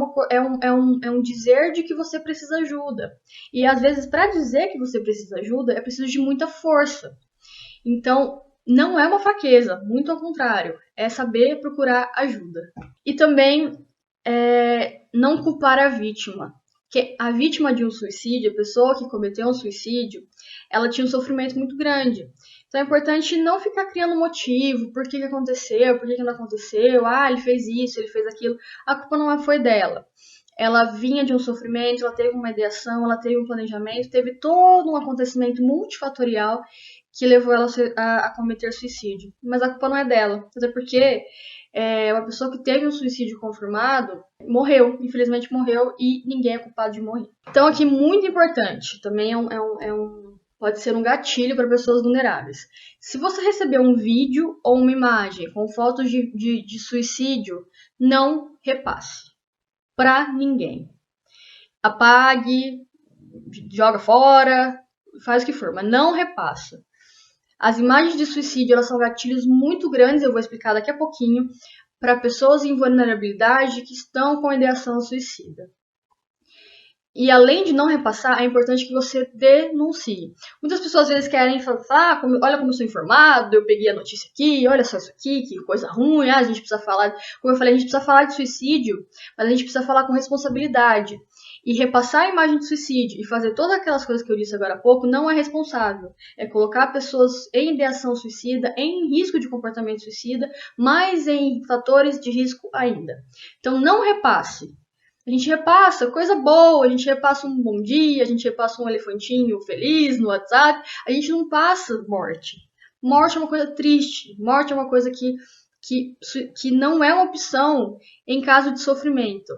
um dizer de que você precisa de ajuda. E às vezes, para dizer que você precisa de ajuda, é preciso de muita força. Então, não é uma fraqueza, muito ao contrário, é saber procurar ajuda. E também não culpar a vítima. Porque a vítima de um suicídio, a pessoa que cometeu um suicídio, ela tinha um sofrimento muito grande. Então é importante não ficar criando motivo, por que aconteceu, por que não aconteceu, ele fez isso, ele fez aquilo. A culpa não foi dela. Ela vinha de um sofrimento, ela teve uma ideação, ela teve um planejamento, teve todo um acontecimento multifatorial que levou ela a cometer suicídio. Mas a culpa não é dela, até porque uma pessoa que teve um suicídio confirmado morreu, infelizmente morreu, e ninguém é culpado de morrer. Então aqui, muito importante, também pode ser um gatilho para pessoas vulneráveis. Se você receber um vídeo ou uma imagem com fotos de suicídio, não repasse. Para ninguém. Apague, joga fora, faz o que for, mas não repassa. As imagens de suicídio, elas são gatilhos muito grandes, eu vou explicar daqui a pouquinho, para pessoas em vulnerabilidade que estão com ideação suicida. E além de não repassar, é importante que você denuncie. Muitas pessoas às vezes querem falar, olha como eu sou informado, eu peguei a notícia aqui, olha só isso aqui, que coisa ruim, a gente precisa falar, como eu falei, a gente precisa falar de suicídio, mas a gente precisa falar com responsabilidade. E repassar a imagem de suicídio e fazer todas aquelas coisas que eu disse agora há pouco não é responsável. É colocar pessoas em ideação suicida, em risco de comportamento suicida, mas em fatores de risco ainda. Então não repasse. A gente repassa coisa boa, a gente repassa um bom dia, a gente repassa um elefantinho feliz no WhatsApp, a gente não passa morte. Morte é uma coisa triste, morte é uma coisa que não é uma opção em caso de sofrimento.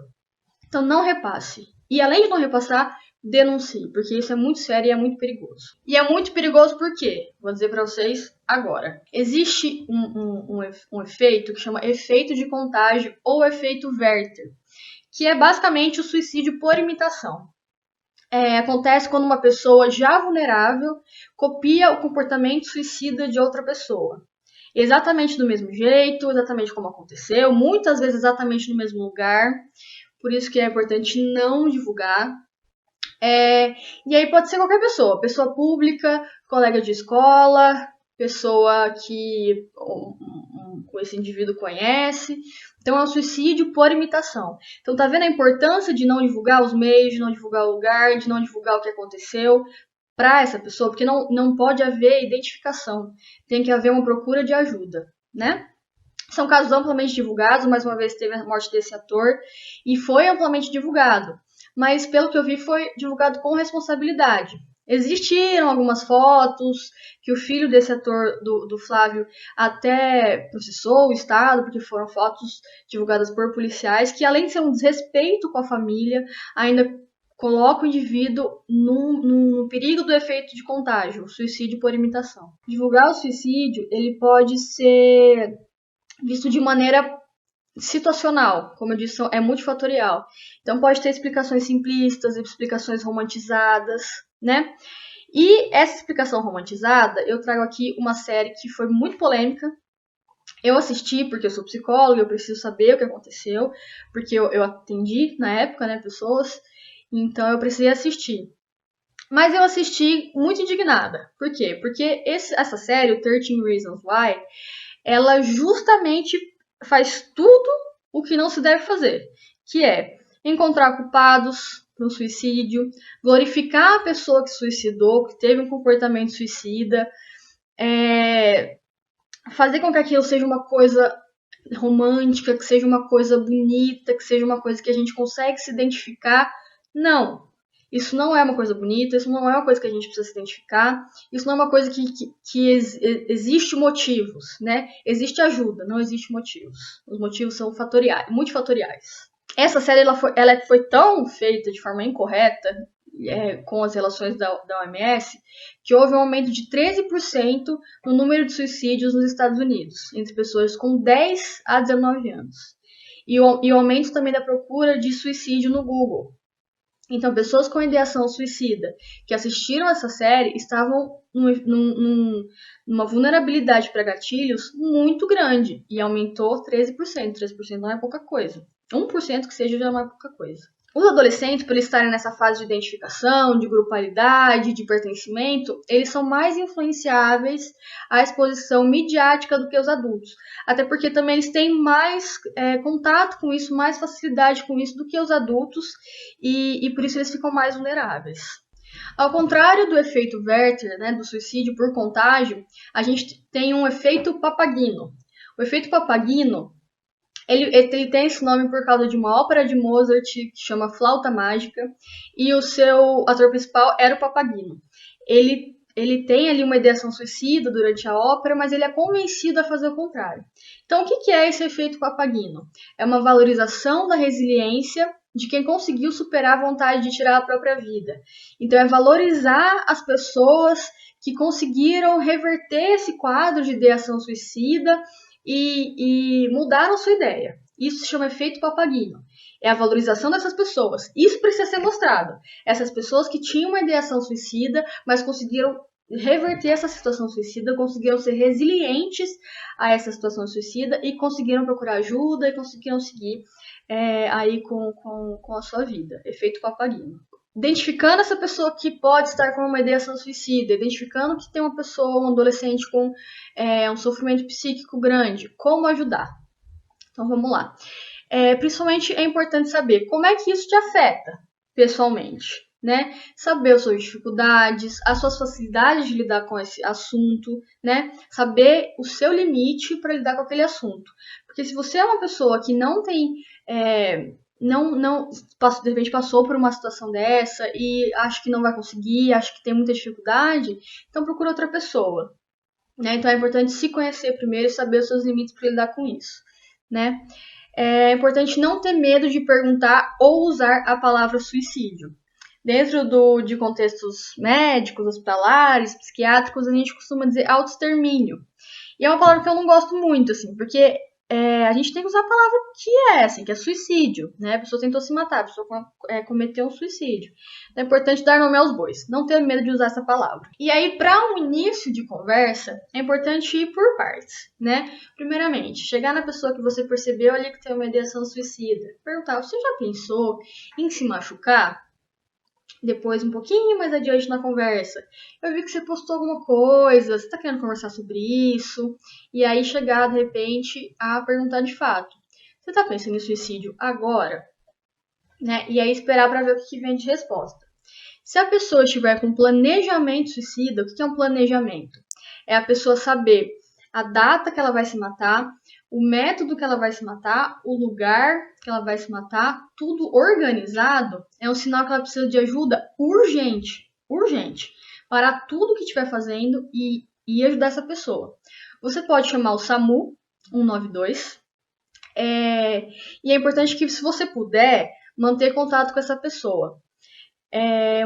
Então não repasse. E além de não repassar, denuncie, porque isso é muito sério e é muito perigoso. E é muito perigoso por quê? Vou dizer para vocês agora. Existe um efeito que chama efeito de contágio ou efeito Werther, que é basicamente o suicídio por imitação. Acontece quando uma pessoa já vulnerável copia o comportamento suicida de outra pessoa. Exatamente do mesmo jeito, exatamente como aconteceu, muitas vezes exatamente no mesmo lugar. Por isso que é importante não divulgar. E aí pode ser qualquer pessoa pública, colega de escola, pessoa que esse indivíduo conhece. Então é um suicídio por imitação. Então tá vendo a importância de não divulgar os meios, de não divulgar o lugar, de não divulgar o que aconteceu para essa pessoa, porque não pode haver identificação. Tem que haver uma procura de ajuda, né? São casos amplamente divulgados, mais uma vez teve a morte desse ator e foi amplamente divulgado. Mas pelo que eu vi foi divulgado com responsabilidade. Existiram algumas fotos que o filho desse ator, do Flávio, até processou o Estado, porque foram fotos divulgadas por policiais, que além de ser um desrespeito com a família, ainda coloca o indivíduo no perigo do efeito de contágio, o suicídio por imitação. Divulgar o suicídio, ele pode ser visto de maneira situacional, como eu disse, é multifatorial. Então pode ter explicações simplistas, explicações romantizadas, né? E essa explicação romantizada, eu trago aqui uma série que foi muito polêmica. Eu assisti porque eu sou psicóloga, eu preciso saber o que aconteceu, porque eu atendi na época, né, pessoas, então eu precisei assistir. Mas eu assisti muito indignada. Por quê? Porque essa série, o 13 Reasons Why, ela justamente faz tudo o que não se deve fazer, que é encontrar culpados no suicídio, glorificar a pessoa que suicidou, que teve um comportamento suicida, fazer com que aquilo seja uma coisa romântica, que seja uma coisa bonita, que seja uma coisa que a gente consegue se identificar. Não, isso não é uma coisa bonita, isso não é uma coisa que a gente precisa se identificar, isso não é uma coisa que existe motivos, né? Existe ajuda, não existe motivos. Os motivos são multifatoriais. Essa série ela foi tão feita de forma incorreta com as relações da OMS, que houve um aumento de 13% no número de suicídios nos Estados Unidos, entre pessoas com 10 a 19 anos. e o aumento também da procura de suicídio no Google. Então, pessoas com ideação suicida que assistiram essa série estavam numa vulnerabilidade para gatilhos muito grande e aumentou 13%. 13% não é pouca coisa. 1% que seja já não é pouca coisa. Os adolescentes, por estarem nessa fase de identificação, de grupalidade, de pertencimento, eles são mais influenciáveis à exposição midiática do que os adultos. Até porque também eles têm mais contato com isso, mais facilidade com isso do que os adultos, e por isso eles ficam mais vulneráveis. Ao contrário do efeito Werther, né, do suicídio por contágio, a gente tem um efeito Papageno. O efeito Papageno, ele tem esse nome por causa de uma ópera de Mozart que chama Flauta Mágica, e o seu ator principal era o Papageno. Ele tem ali uma ideação suicida durante a ópera, mas ele é convencido a fazer o contrário. Então, o que é esse efeito Papageno? É uma valorização da resiliência de quem conseguiu superar a vontade de tirar a própria vida. Então, é valorizar as pessoas que conseguiram reverter esse quadro de ideação suicida e mudaram sua ideia. Isso se chama efeito Papageno. É a valorização dessas pessoas. Isso precisa ser mostrado. Essas pessoas que tinham uma ideação suicida, mas conseguiram reverter essa situação suicida, conseguiram ser resilientes a essa situação suicida e conseguiram procurar ajuda e conseguiram seguir aí com a sua vida. Efeito Papageno. Identificando essa pessoa que pode estar com uma ideação suicida, identificando que tem uma pessoa, um adolescente com um sofrimento psíquico grande, como ajudar? Então vamos lá. Principalmente é importante saber como é que isso te afeta pessoalmente, né? Saber as suas dificuldades, as suas facilidades de lidar com esse assunto, né? Saber o seu limite para lidar com aquele assunto. Porque se você é uma pessoa que não tem de repente passou por uma situação dessa e acha que não vai conseguir, acha que tem muita dificuldade, então procura outra pessoa, né? Então é importante se conhecer primeiro e saber os seus limites para lidar com isso, né? É importante não ter medo de perguntar ou usar a palavra suicídio. Dentro de contextos médicos, hospitalares, psiquiátricos, a gente costuma dizer autoextermínio. E é uma palavra que eu não gosto muito, assim, porque a gente tem que usar a palavra que é suicídio, né? A pessoa tentou se matar, a pessoa cometeu um suicídio. Então é importante dar nome aos bois, não ter medo de usar essa palavra. E aí, para um início de conversa, é importante ir por partes, né? Primeiramente, chegar na pessoa que você percebeu ali que tem uma ideação suicida, perguntar, você já pensou em se machucar? Depois, um pouquinho mais adiante na conversa, eu vi que você postou alguma coisa, você está querendo conversar sobre isso? E aí chegar, de repente, a perguntar de fato, você está pensando em suicídio agora? Né? E aí esperar para ver o que vem de resposta. Se a pessoa estiver com planejamento suicida, o que é um planejamento? É a pessoa saber a data que ela vai se matar, o método que ela vai se matar, o lugar que ela vai se matar, tudo organizado, é um sinal que ela precisa de ajuda urgente, parar tudo que estiver fazendo e ajudar essa pessoa. Você pode chamar o SAMU 192, e é importante que, se você puder, manter contato com essa pessoa.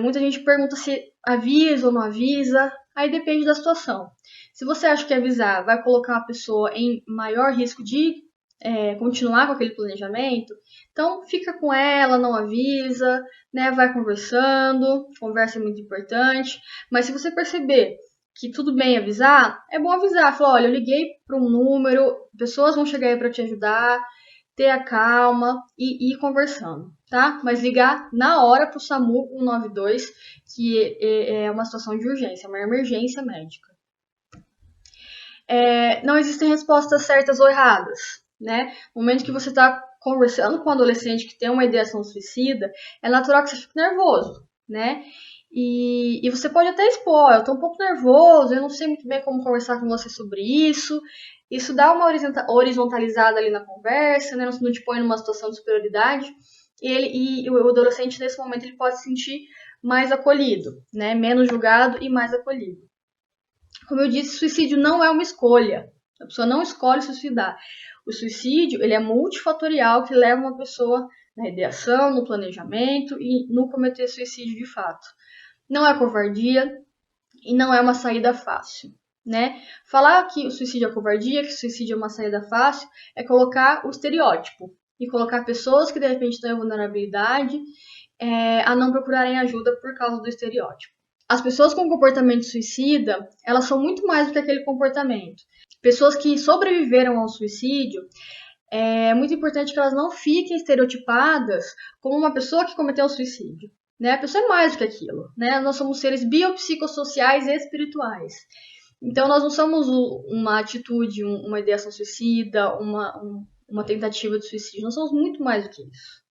Muita gente pergunta se avisa ou não avisa, aí depende da situação. Se você acha que avisar vai colocar a pessoa em maior risco de continuar com aquele planejamento, então fica com ela, não avisa, né? Vai conversando, conversa é muito importante. Mas se você perceber que tudo bem avisar, é bom avisar. Falar, olha, eu liguei para um número, pessoas vão chegar aí para te ajudar, ter a calma e ir conversando, tá? Mas ligar na hora para o SAMU 192, que é uma situação de urgência, uma emergência médica. Não existem respostas certas ou erradas, né? No momento que você está conversando com um adolescente que tem uma ideação suicida, é natural que você fique nervoso, né? E você pode até expor, eu estou um pouco nervoso, eu não sei muito bem como conversar com você sobre isso. Isso dá uma horizontalizada ali na conversa, né? Não te põe numa situação de superioridade. E o adolescente, nesse momento, ele pode se sentir mais acolhido, né? Menos julgado e mais acolhido. Como eu disse, suicídio não é uma escolha. A pessoa não escolhe suicidar. O suicídio, ele é multifatorial, que leva uma pessoa na ideação, no planejamento e no cometer suicídio de fato. Não é covardia e não é uma saída fácil, né? Falar que o suicídio é covardia, que o suicídio é uma saída fácil, é colocar o estereótipo. e colocar pessoas que de repente estão em vulnerabilidade a não procurarem ajuda por causa do estereótipo. As pessoas com comportamento suicida, elas são muito mais do que aquele comportamento. Pessoas que sobreviveram ao suicídio, é muito importante que elas não fiquem estereotipadas como uma pessoa que cometeu suicídio. Né? A pessoa é mais do que aquilo. Né? Nós somos seres biopsicossociais e espirituais. Então, nós não somos uma atitude, uma ideação suicida, uma tentativa de suicídio. Nós somos muito mais do que isso.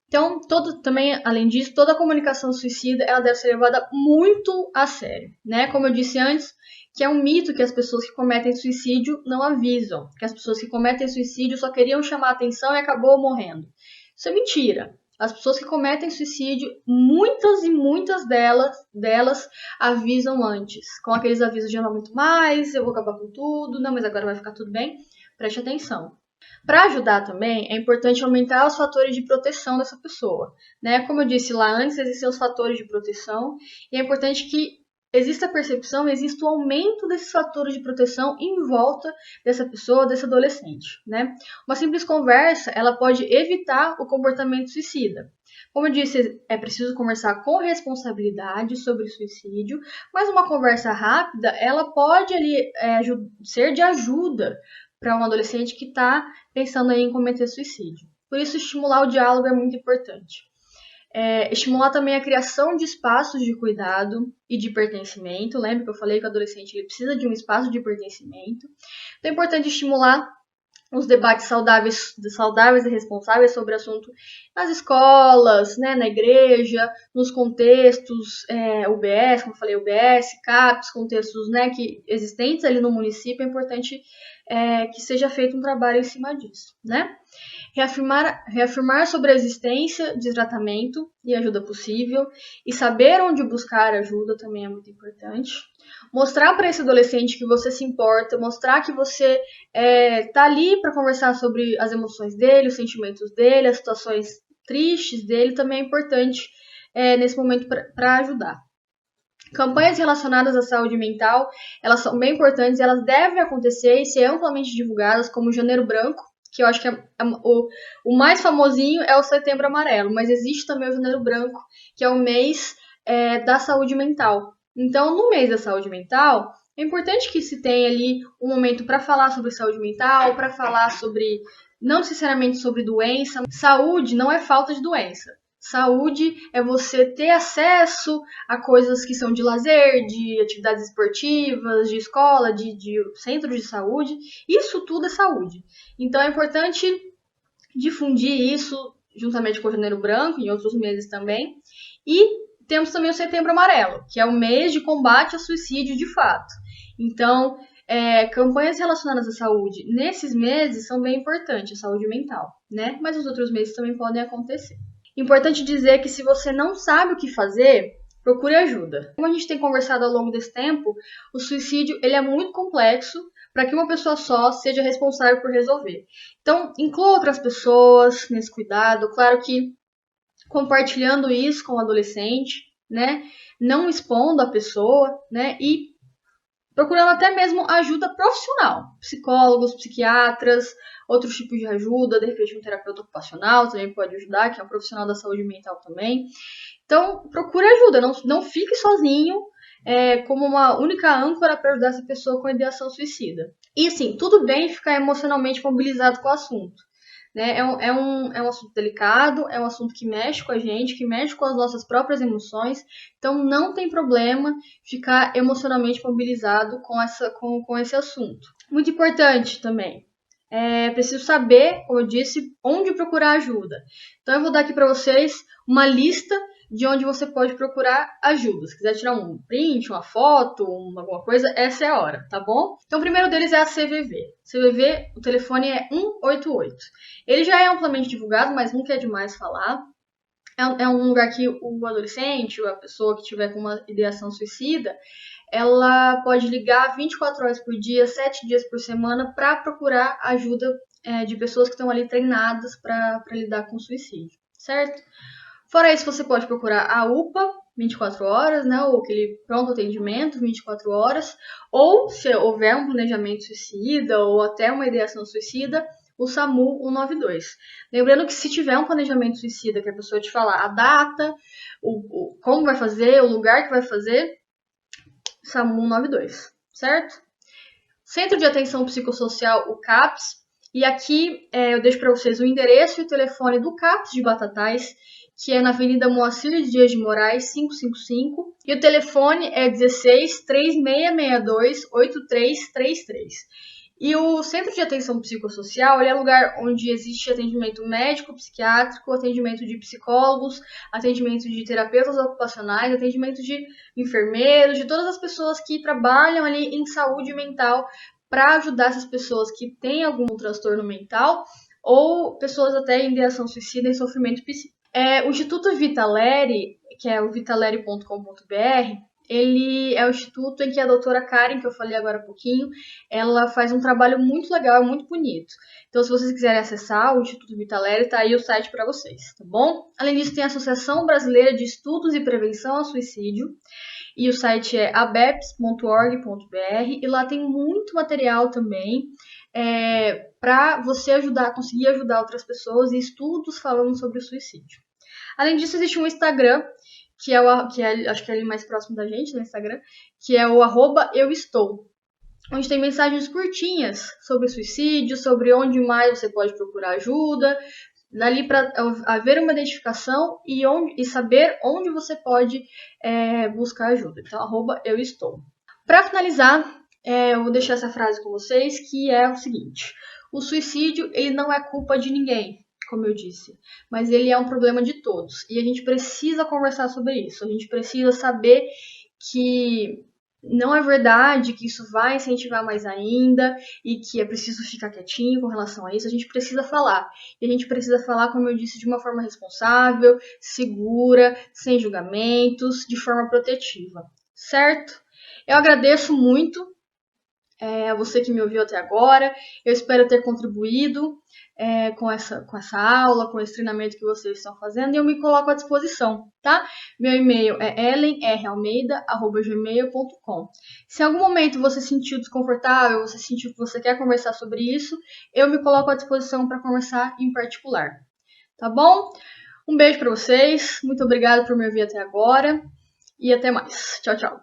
Então, também, além disso, toda a comunicação suicida ela deve ser levada muito a sério. Né? Como eu disse antes, que é um mito que as pessoas que cometem suicídio não avisam. Que as pessoas que cometem suicídio só queriam chamar a atenção e acabou morrendo. Isso é mentira. As pessoas que cometem suicídio, muitas e muitas delas avisam antes. Com aqueles avisos de eu não aguento mais, eu vou acabar com tudo, não, mas agora vai ficar tudo bem. Preste atenção. Para ajudar também, é importante aumentar os fatores de proteção dessa pessoa. Né? Como eu disse lá antes, existem os fatores de proteção e é importante que exista a percepção, existe o aumento desses fatores de proteção em volta dessa pessoa, desse adolescente. Né? Uma simples conversa, ela pode evitar o comportamento suicida. Como eu disse, é preciso conversar com responsabilidade sobre suicídio, mas uma conversa rápida, ela pode ali, ser de ajuda para um adolescente que está pensando aí em cometer suicídio. Por isso, estimular o diálogo é muito importante. Estimular também a criação de espaços de cuidado e de pertencimento. Lembra que eu falei que o adolescente ele precisa de um espaço de pertencimento. Então é importante estimular os debates saudáveis e responsáveis sobre o assunto nas escolas, né, na igreja, nos contextos UBS, como eu falei, UBS, CAPS, contextos, né, existentes ali no município. É importante que seja feito um trabalho em cima disso, né? Reafirmar sobre a existência de tratamento e ajuda possível e saber onde buscar ajuda também é muito importante. Mostrar para esse adolescente que você se importa, mostrar que você está ali para conversar sobre as emoções dele, os sentimentos dele, as situações tristes dele, também é importante nesse momento para ajudar. Campanhas relacionadas à saúde mental, elas são bem importantes, elas devem acontecer e ser amplamente divulgadas, como o Janeiro Branco, que eu acho que o mais famosinho é o Setembro Amarelo, mas existe também o Janeiro Branco, que é o mês da saúde mental. Então, no mês da saúde mental, é importante que se tenha ali um momento para falar sobre saúde mental, para falar sobre, não necessariamente sobre doença. Saúde não é falta de doença. Saúde é você ter acesso a coisas que são de lazer, de atividades esportivas, de escola, de centro de saúde. Isso tudo é saúde. Então é importante difundir isso juntamente com o Janeiro Branco, em outros meses também. E temos também o Setembro Amarelo, que é o mês de combate ao suicídio de fato. Então, campanhas relacionadas à saúde nesses meses são bem importantes, saúde mental, né? Mas os outros meses também podem acontecer. Importante dizer que se você não sabe o que fazer, procure ajuda. Como a gente tem conversado ao longo desse tempo, o suicídio ele é muito complexo para que uma pessoa só seja responsável por resolver. Então, inclua outras pessoas nesse cuidado. Claro que compartilhando isso com o adolescente, né? Não expondo a pessoa, né? E procurando até mesmo ajuda profissional. Psicólogos, psiquiatras, outros tipos de ajuda, de repente um terapeuta ocupacional também pode ajudar, que é um profissional da saúde mental também. Então, procure ajuda, não fique sozinho como uma única âncora para ajudar essa pessoa com a ideação suicida. E sim, tudo bem ficar emocionalmente mobilizado com o assunto. Né? É um assunto delicado, é um assunto que mexe com a gente, que mexe com as nossas próprias emoções, então não tem problema ficar emocionalmente mobilizado com esse assunto. Muito importante também, é preciso saber, como eu disse, onde procurar ajuda. Então eu vou dar aqui para vocês uma lista de onde você pode procurar ajuda. Se quiser tirar um print, uma foto, alguma coisa, essa é a hora, tá bom? Então o primeiro deles é a CVV. CVV, o telefone é 188. Ele já é amplamente divulgado, mas nunca é demais falar. É um lugar que o adolescente ou a pessoa que tiver com uma ideação suicida, ela pode ligar 24 horas por dia, 7 dias por semana, para procurar ajuda de pessoas que estão ali treinadas para lidar com suicídio, certo? Fora isso, você pode procurar a UPA 24 horas, né, ou aquele pronto atendimento 24 horas, ou se houver um planejamento suicida ou até uma ideação suicida, o SAMU 192. Lembrando que se tiver um planejamento suicida, que a pessoa te falar a data, como vai fazer, o lugar que vai fazer, SAMU 192, certo? Centro de Atenção Psicossocial, o CAPS. E aqui eu deixo para vocês o endereço e o telefone do CAPS de Batatais, que é na Avenida Moacir Dias de Moraes, 555. E o telefone é 16 3662 8333. E o Centro de Atenção Psicossocial é lugar onde existe atendimento médico, psiquiátrico, atendimento de psicólogos, atendimento de terapeutas ocupacionais, atendimento de enfermeiros, de todas as pessoas que trabalham ali em saúde mental para ajudar essas pessoas que têm algum transtorno mental ou pessoas até em ideação suicida e sofrimento psíquico. O Instituto Vitaleri, que é o vitaleri.com.br, ele é o instituto em que a doutora Karen, que eu falei agora há pouquinho, ela faz um trabalho muito legal e muito bonito. Então, se vocês quiserem acessar o Instituto Vitaleri, tá aí o site para vocês, tá bom? Além disso, tem a Associação Brasileira de Estudos e Prevenção ao Suicídio, e o site é abeps.org.br, e lá tem muito material também para você conseguir ajudar outras pessoas e estudos falando sobre o suicídio. Além disso, existe um Instagram, que acho que é ali mais próximo da gente no Instagram, que é o @euestou, onde tem mensagens curtinhas sobre suicídio, sobre onde mais você pode procurar ajuda, dali para haver uma identificação e saber onde você pode buscar ajuda. Então, @euestou. Para finalizar, eu vou deixar essa frase com vocês, que é o seguinte: o suicídio ele não é culpa de ninguém, como eu disse, mas ele é um problema de todos. E a gente precisa conversar sobre isso. A gente precisa saber que não é verdade, que isso vai incentivar mais ainda e que é preciso ficar quietinho com relação a isso. A gente precisa falar. E a gente precisa falar, como eu disse, de uma forma responsável, segura, sem julgamentos, de forma protetiva. Certo? Eu agradeço muito a você que me ouviu até agora. Eu espero ter contribuído com essa aula, com esse treinamento que vocês estão fazendo, e eu me coloco à disposição, tá? Meu e-mail é ellenralmeida@gmail.com. Se em algum momento você se sentiu desconfortável, você sentiu que você quer conversar sobre isso, eu me coloco à disposição para conversar em particular, tá bom? Um beijo para vocês, muito obrigada por me ouvir até agora, e até mais. Tchau, tchau.